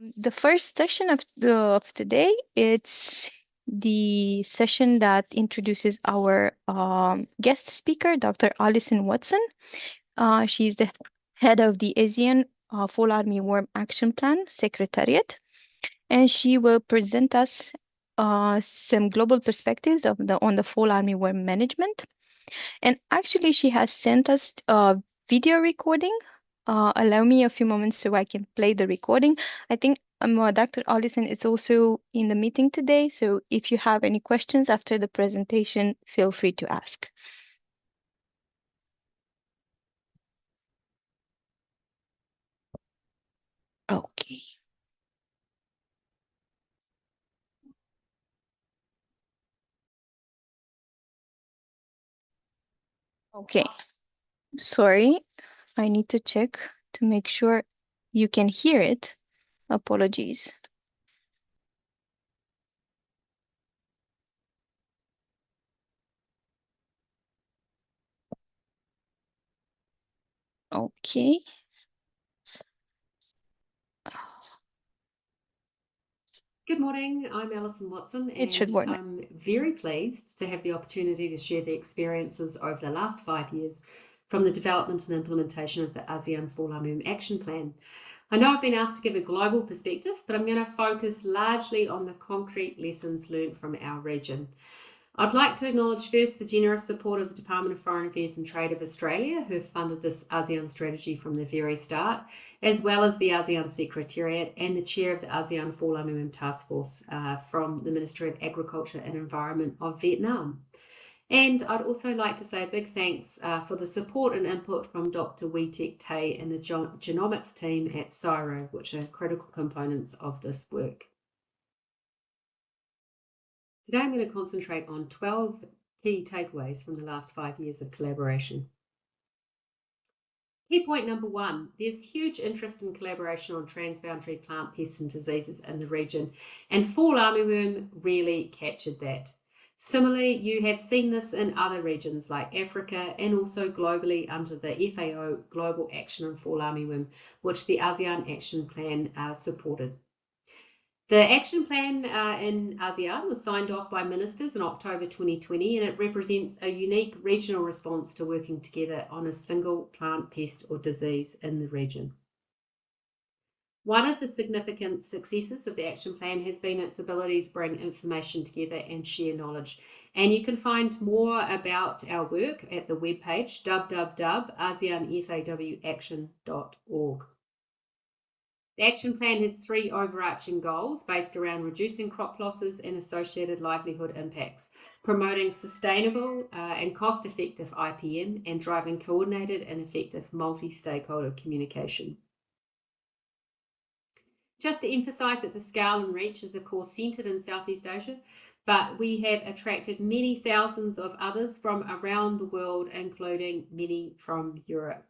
The first session of today, it's the session that introduces our guest speaker, Dr. Alison Watson. She's the head of the ASEAN Fall Armyworm Action Plan Secretariat, and she will present us some global perspectives on the fall armyworm management. And actually, she has sent us a video recording. Allow me a few moments so I can play the recording. I think Dr. Allison is also in the meeting today, so if you have any questions after the presentation, feel free to ask. Okay. Okay. Sorry, I need to check to make sure you can hear it. Apologies. Okay. Good morning, I'm Alison Watson, It should and work now. I'm very pleased to have the opportunity to share the experiences over the last 5 years from the development and implementation of the ASEAN Fall Armyworm Action Plan. I know I've been asked to give a global perspective, but I'm going to focus largely on the concrete lessons learned from our region. I'd like to acknowledge first the generous support of the Department of Foreign Affairs and Trade of Australia, who have funded this ASEAN strategy from the very start, as well as the ASEAN Secretariat and the chair of the ASEAN Fall Armyworm Task Force from the Ministry of Agriculture and Environment of Vietnam. And I'd also like to say a big thanks for the support and input from Dr. Wee-Tek Tay and the genomics team at CSIRO, which are critical components of this work. Today I'm going to concentrate on 12 key takeaways from the last 5 years of collaboration. Key point number 1, there's huge interest in collaboration on transboundary plant pests and diseases in the region, and fall armyworm really captured that. Similarly, you have seen this in other regions like Africa and also globally under the FAO Global Action on Fall Armyworm, which the ASEAN Action Plan supported. The action plan in ASEAN was signed off by ministers in October 2020, and it represents a unique regional response to working together on a single plant pest or disease in the region. One of the significant successes of the action plan has been its ability to bring information together and share knowledge. And you can find more about our work at the webpage www.aseanfawaction.org. The action plan has 3 overarching goals based around reducing crop losses and associated livelihood impacts, promoting sustainable and cost-effective IPM, and driving coordinated and effective multi-stakeholder communication. Just to emphasise that the scale and reach is of course centred in Southeast Asia, but we have attracted many thousands of others from around the world, including many from Europe.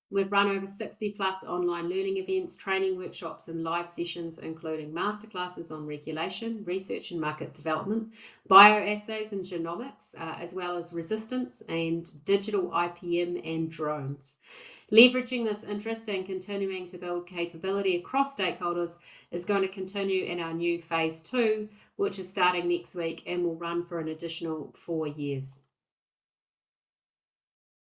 We've run over 60 plus online learning events, training workshops and live sessions, including masterclasses on regulation, research and market development, bioassays and genomics, as well as resistance and digital IPM and drones. Leveraging this interest and continuing to build capability across stakeholders is going to continue in our new phase 2, which is starting next week and will run for an additional 4 years.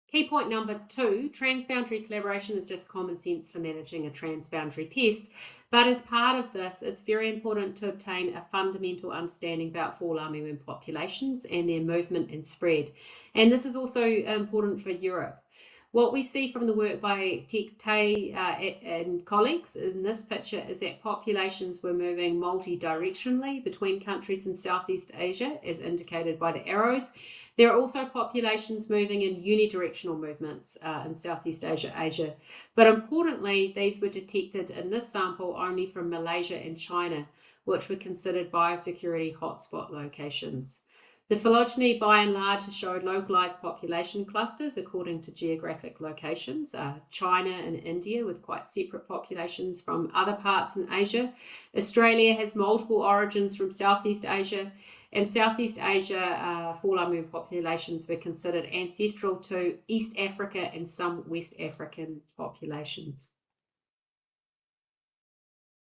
Key point number 2, transboundary collaboration is just common sense for managing a transboundary pest, but as part of this, it's very important to obtain a fundamental understanding about fall armyworm populations and their movement and spread. And this is also important for Europe. What we see from the work by Tek Tay and colleagues in this picture is that populations were moving multi-directionally between countries in Southeast Asia, as indicated by the arrows. There are also populations moving in unidirectional movements in Southeast Asia, but importantly, these were detected in this sample only from Malaysia and China, which were considered biosecurity hotspot locations. The phylogeny, by and large, has showed localized population clusters according to geographic locations. China and India with quite separate populations from other parts in Asia. Australia has multiple origins from Southeast Asia, and Southeast Asia fall armyworm populations were considered ancestral to East Africa and some West African populations.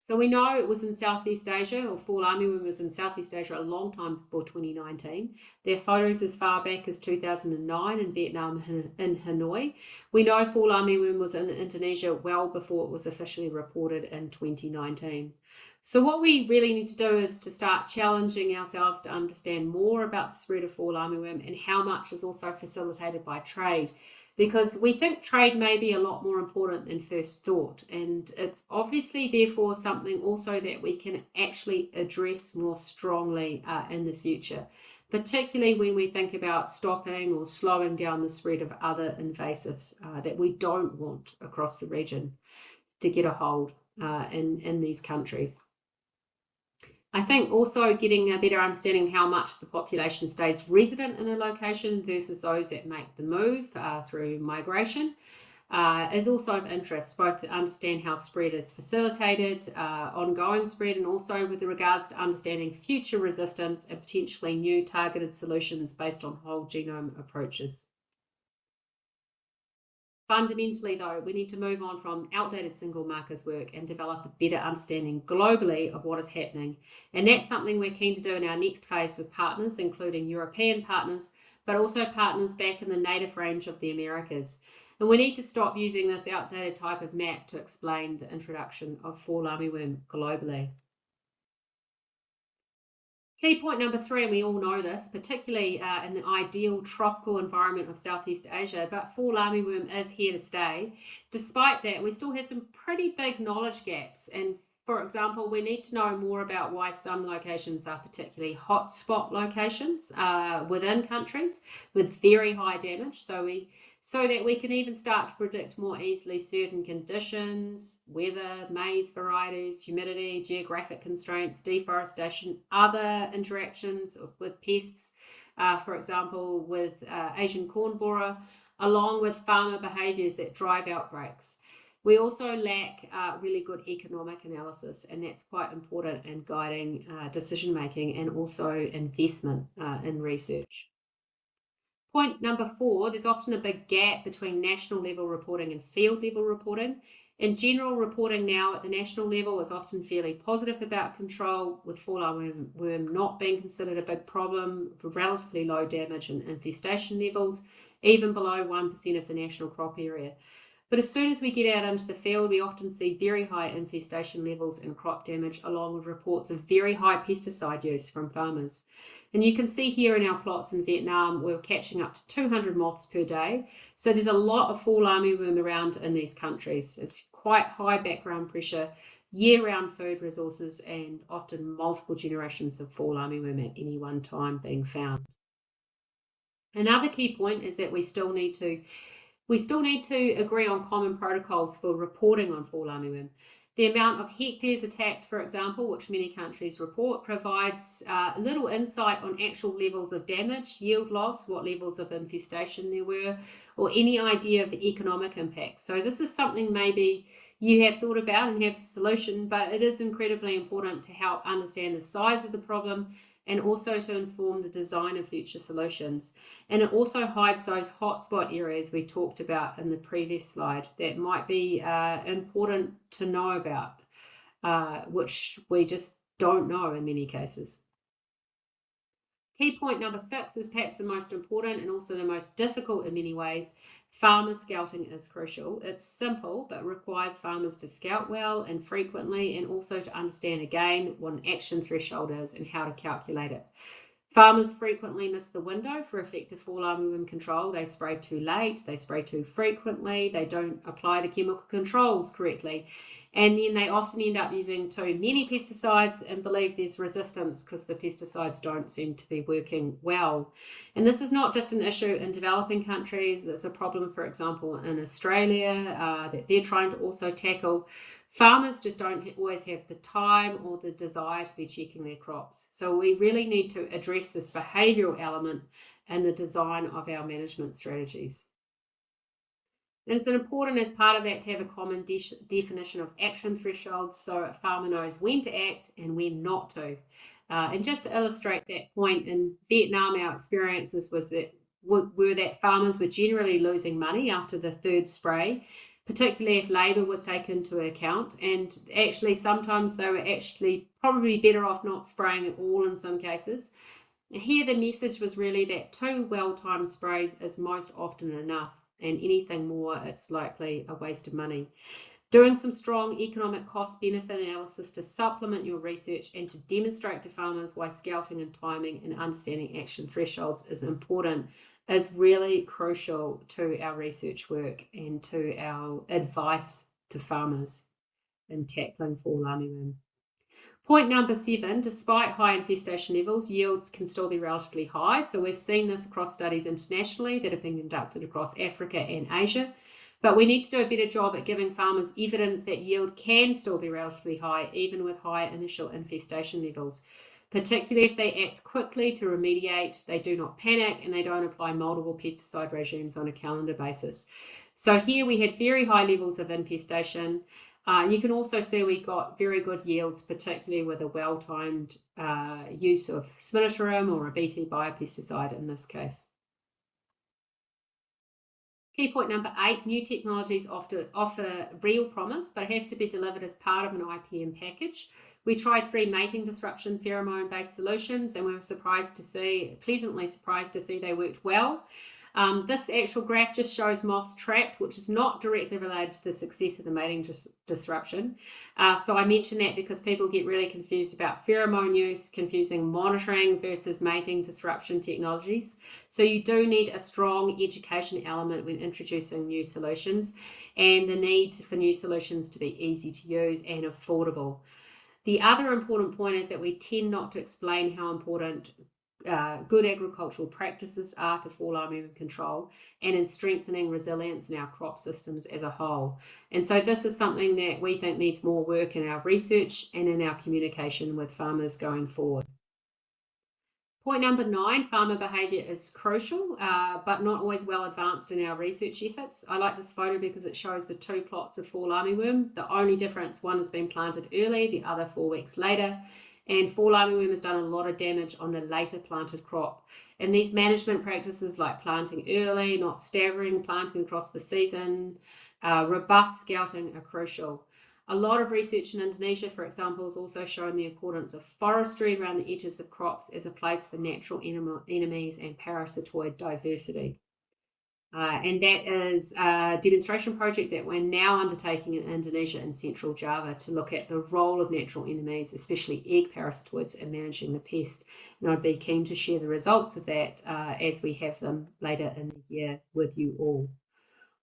So we know it was in Southeast Asia, or Fall Armyworm was in Southeast Asia a long time before 2019. There are photos as far back as 2009 in Vietnam in Hanoi. We know Fall Armyworm was in Indonesia well before it was officially reported in 2019. So what we really need to do is to start challenging ourselves to understand more about the spread of Fall Armyworm and how much is also facilitated by trade, because we think trade may be a lot more important than first thought, and it's obviously therefore something also that we can actually address more strongly in the future, particularly when we think about stopping or slowing down the spread of other invasives that we don't want across the region to get a hold in these countries. I think also getting a better understanding of how much of the population stays resident in a location versus those that make the move through migration is also of interest, both to understand how spread is facilitated, ongoing spread, and also with regards to understanding future resistance and potentially new targeted solutions based on whole genome approaches. Fundamentally, though, we need to move on from outdated single markers work and develop a better understanding globally of what is happening. And that's something we're keen to do in our next phase with partners, including European partners, but also partners back in the native range of the Americas. And we need to stop using this outdated type of map to explain the introduction of Fall Armyworm globally. Key point number 3, and we all know this, particularly in the ideal tropical environment of Southeast Asia, but Fall Armyworm is here to stay. Despite that, we still have some pretty big knowledge gaps. And for example, we need to know more about why some locations are particularly hotspot locations within countries with very high damage. So that we can even start to predict more easily certain conditions, weather, maize varieties, humidity, geographic constraints, deforestation, other interactions with pests, for example, with Asian corn borer, along with farmer behaviours that drive outbreaks. We also lack really good economic analysis, and that's quite important in guiding decision making and also investment in research. Point number 4, there's often a big gap between national level reporting and field level reporting. In general, reporting now at the national level is often fairly positive about control, with Fall Armyworm not being considered a big problem, for relatively low damage and infestation levels, even below 1% of the national crop area. But as soon as we get out into the field, we often see very high infestation levels and crop damage, along with reports of very high pesticide use from farmers. And you can see here in our plots in Vietnam, we're catching up to 200 moths per day. So there's a lot of Fall Armyworm around in these countries. It's quite high background pressure, year-round food resources, and often multiple generations of Fall Armyworm at any one time being found. Another key point is that we still need to agree on common protocols for reporting on Fall Armyworm. The amount of hectares attacked, for example, which many countries report, provides little insight on actual levels of damage, yield loss, what levels of infestation there were, or any idea of the economic impact. So this is something maybe you have thought about and have the solution, but it is incredibly important to help understand the size of the problem and also to inform the design of future solutions. And it also hides those hotspot areas we talked about in the previous slide that might be important to know about, which we just don't know in many cases. Key point number 6 is perhaps the most important and also the most difficult in many ways. Farmer scouting is crucial. It's simple, but requires farmers to scout well and frequently, and also to understand again what an action threshold is and how to calculate it. Farmers frequently miss the window for effective Fall Armyworm control. They spray too late, they spray too frequently, they don't apply the chemical controls correctly. And then they often end up using too many pesticides and believe there's resistance because the pesticides don't seem to be working well. And this is not just an issue in developing countries. It's a problem, for example, in Australia that they're trying to also tackle. Farmers just don't always have the time or the desire to be checking their crops. So we really need to address this behavioural element in the design of our management strategies. And it's important as part of that to have a common definition of action thresholds so a farmer knows when to act and when not to. And just to illustrate that point, in Vietnam, our experiences were that farmers were generally losing money after the third spray, particularly if labour was taken into account. And actually, sometimes they were actually probably better off not spraying at all in some cases. Here, the message was really that 2 well-timed sprays is most often enough, and anything more, it's likely a waste of money. Doing some strong economic cost-benefit analysis to supplement your research and to demonstrate to farmers why scouting and timing and understanding action thresholds is important is really crucial to our research work and to our advice to farmers in tackling fall armyworm. Point number 7, despite high infestation levels, yields can still be relatively high. So we've seen this across studies internationally that have been conducted across Africa and Asia. But we need to do a better job at giving farmers evidence that yield can still be relatively high, even with high initial infestation levels, particularly if they act quickly to remediate, they do not panic, and they don't apply multiple pesticide regimes on a calendar basis. So here we had very high levels of infestation. You can also see we got very good yields, particularly with a well-timed use of spinetoram or a Bt biopesticide in this case. Key point number 8, new technologies offer real promise, but have to be delivered as part of an IPM package. We tried 3 mating disruption pheromone-based solutions, and we were pleasantly surprised to see they worked well. This actual graph just shows moths trapped, which is not directly related to the success of the mating disruption. So I mention that because people get really confused about pheromone use, confusing monitoring versus mating disruption technologies. So you do need a strong education element when introducing new solutions, and the need for new solutions to be easy to use and affordable. The other important point is that we tend not to explain how important good agricultural practices are to fall armyworm control and in strengthening resilience in our crop systems as a whole. And so this is something that we think needs more work in our research and in our communication with farmers going forward. Point number 9, farmer behaviour is crucial, but not always well advanced in our research efforts. I like this photo because it shows the 2 plots of fall armyworm. The only difference, one has been planted early, the other 4 weeks later. And fall armyworm has done a lot of damage on the later planted crop. And these management practices like planting early, not staggering planting across the season, robust scouting are crucial. A lot of research in Indonesia, for example, has also shown the importance of forestry around the edges of crops as a place for natural enemies and parasitoid diversity. And that is a demonstration project that we're now undertaking in Indonesia and Central Java to look at the role of natural enemies, especially egg parasitoids, in managing the pest. And I'd be keen to share the results of that as we have them later in the year with you all.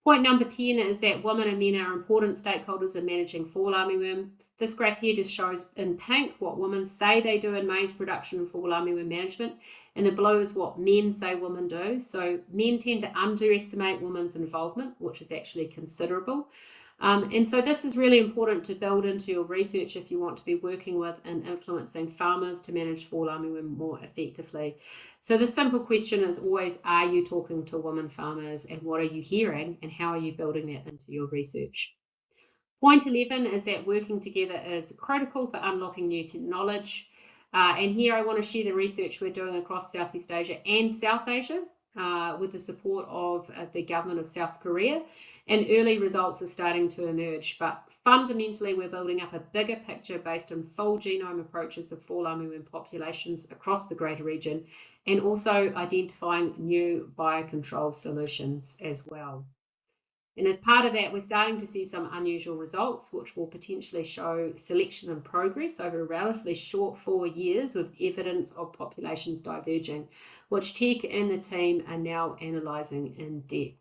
Point number 10 is that women and men are important stakeholders in managing fall armyworm. This graph here just shows in pink what women say they do in maize production and fall armyworm management, and the blue is what men say women do. So men tend to underestimate women's involvement, which is actually considerable. And so this is really important to build into your research if you want to be working with and influencing farmers to manage fall armyworm more effectively. So the simple question is always, are you talking to women farmers, and what are you hearing, and how are you building that into your research? Point 11 is that working together is critical for unlocking new knowledge. And here I want to share the research we're doing across Southeast Asia and South Asia with the support of the government of South Korea. And early results are starting to emerge, but fundamentally we're building up a bigger picture based on full genome approaches of fall armyworm populations across the greater region, and also identifying new biocontrol solutions as well. And as part of that, we're starting to see some unusual results, which will potentially show selection and progress over a relatively short 4 years with evidence of populations diverging, which Tech and the team are now analysing in depth.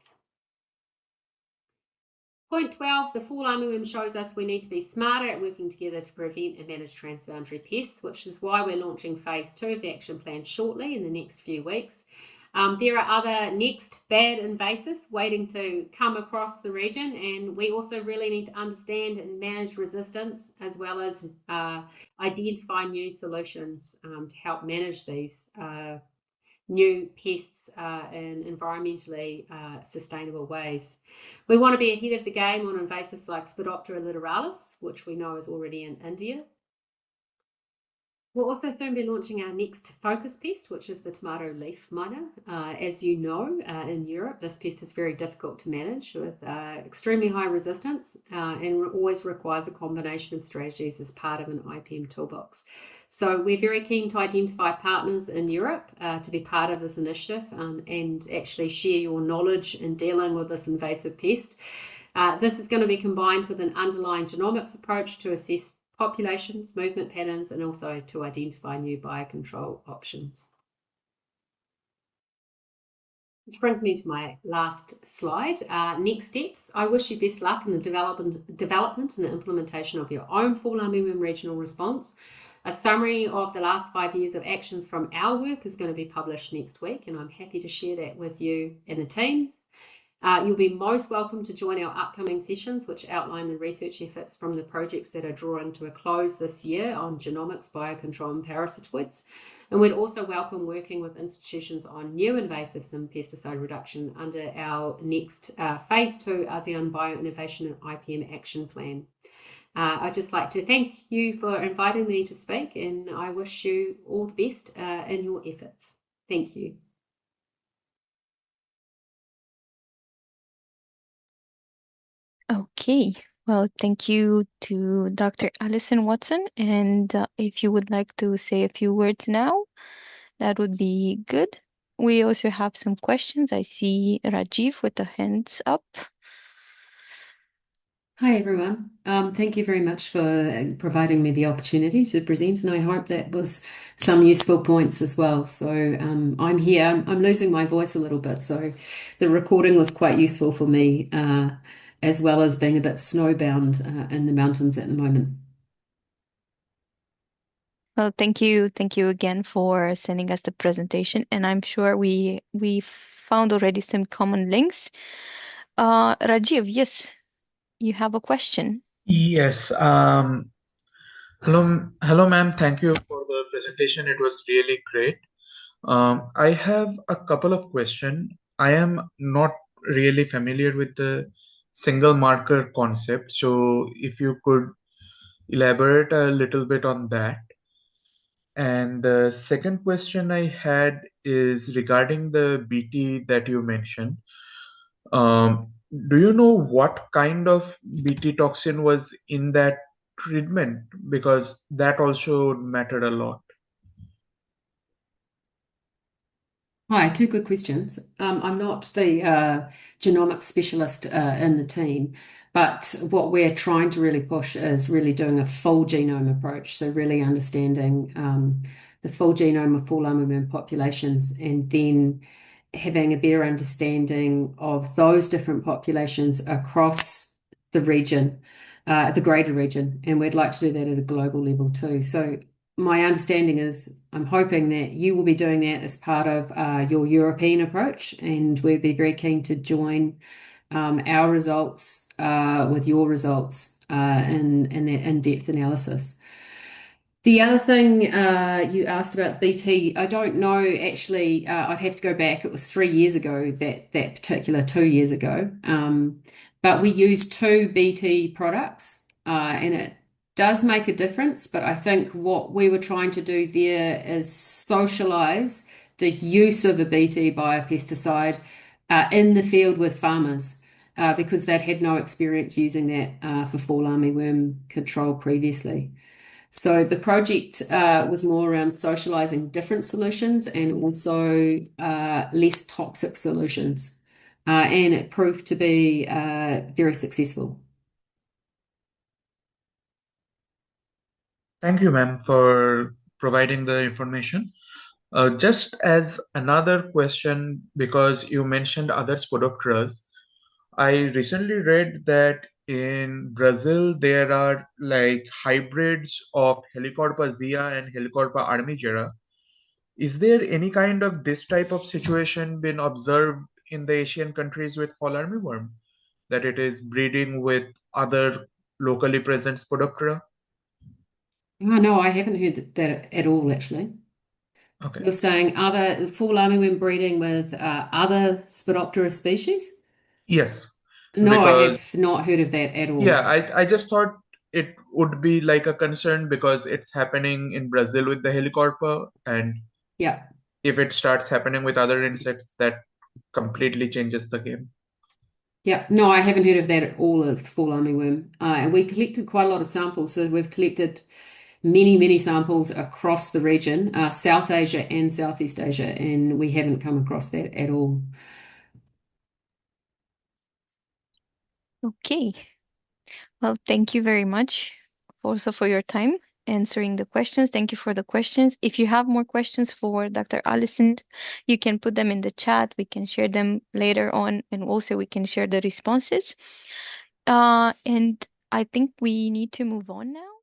Point 12, the fall armyworm shows us we need to be smarter at working together to prevent and manage transboundary pests, which is why we're launching phase 2 of the action plan shortly in the next few weeks. There are other next bad invasives waiting to come across the region, and we also really need to understand and manage resistance as well as identify new solutions to help manage these new pests in environmentally sustainable ways. We want to be ahead of the game on invasives like Spodoptera littoralis, which we know is already in India. We'll also soon be launching our next focus pest, which is the tomato leaf miner. As you know, in Europe, this pest is very difficult to manage with extremely high resistance and always requires a combination of strategies as part of an IPM toolbox. So we're very keen to identify partners in Europe to be part of this initiative and actually share your knowledge in dealing with this invasive pest. This is going to be combined with an underlying genomics approach to assess populations, movement patterns, and also to identify new biocontrol options. Which brings me to my last slide. Next steps. I wish you best luck in the development and the implementation of your own Fall Armyworm regional response. A summary of the last 5 years of actions from our work is going to be published next week, and I'm happy to share that with you and the team. You'll be most welcome to join our upcoming sessions, which outline the research efforts from the projects that are drawing to a close this year on genomics, biocontrol, and parasitoids. And we'd also welcome working with institutions on new invasives and pesticide reduction under our next Phase 2 ASEAN Bioinnovation and IPM Action Plan. I'd just like to thank you for inviting me to speak, and I wish you all the best in your efforts. Thank you. Okay. Well, thank you to Dr. Alison Watson. And if you would like to say a few words now, that would be good. We also have some questions. I see Rajiv with the hands up. Hi, everyone. Thank you very much for providing me the opportunity to present, and I hope that was some useful points as well. So I'm here. I'm losing my voice a little bit, so the recording was quite useful for me, as well as being a bit snowbound in the mountains at the moment. Well, thank you. Thank you again for sending us the presentation. And I'm sure we found already some common links. Rajiv, yes, you have a question. Yes. Hello, ma'am. Thank you for the presentation. It was really great. I have a couple of questions. I am not really familiar with the single marker concept, so if you could elaborate a little bit on that. And the second question I had is regarding the BT that you mentioned. Um, do you know what kind of BT toxin was in that treatment? Because that also mattered a lot. Hi, two good questions. I'm not the genomics specialist in the team, but what we're trying to really push is really doing a full genome approach. So really understanding the full genome of fall armyworm populations and then having a better understanding of those different populations across the region, the greater region. And we'd like to do that at a global level too. So my understanding is I'm hoping that you will be doing that as part of your European approach, and we'd be very keen to join our results with your results in that in-depth analysis. The other thing you asked about the BT, I don't know actually. I'd have to go back. It was 3 years ago, that particular 2 years ago. But we used two BT products, and it does make a difference. But I think what we were trying to do there is socialize the use of a BT biopesticide in the field with farmers. Because they'd had no experience using that for fall armyworm control previously. So the project was more around socializing different solutions and also less toxic solutions. And it proved to be very successful. Thank you, ma'am, for providing the information. Just as another question, because you mentioned other spodopteras, I recently read that in Brazil there are like hybrids of Helicorpa zea and Helicorpa armigera. Is there any kind of this type of situation been observed in the Asian countries with fall armyworm, that it is breeding with other locally present Spodoptera? Oh, no, I haven't heard that at all, actually. Okay. You're saying other fall armyworm breeding with other Spodoptera species? Yes, No, I because have not heard of that at all. yeah, I just thought it would be like a concern because it's happening in Brazil with the helicarper, and Yeah. if it starts happening with other insects, that completely changes the game. Yeah, no, I haven't heard of that at all of fall armyworm. And we collected quite a lot of samples. So we've collected many, many samples across the region, South Asia and Southeast Asia, and we haven't come across that at all. Okay. Well, thank you very much also for your time answering the questions. Thank you for the questions. If you have more questions for Dr. Allison, you can put them in the chat. We can share them later on, and also we can share the responses. And I think we need to move on now.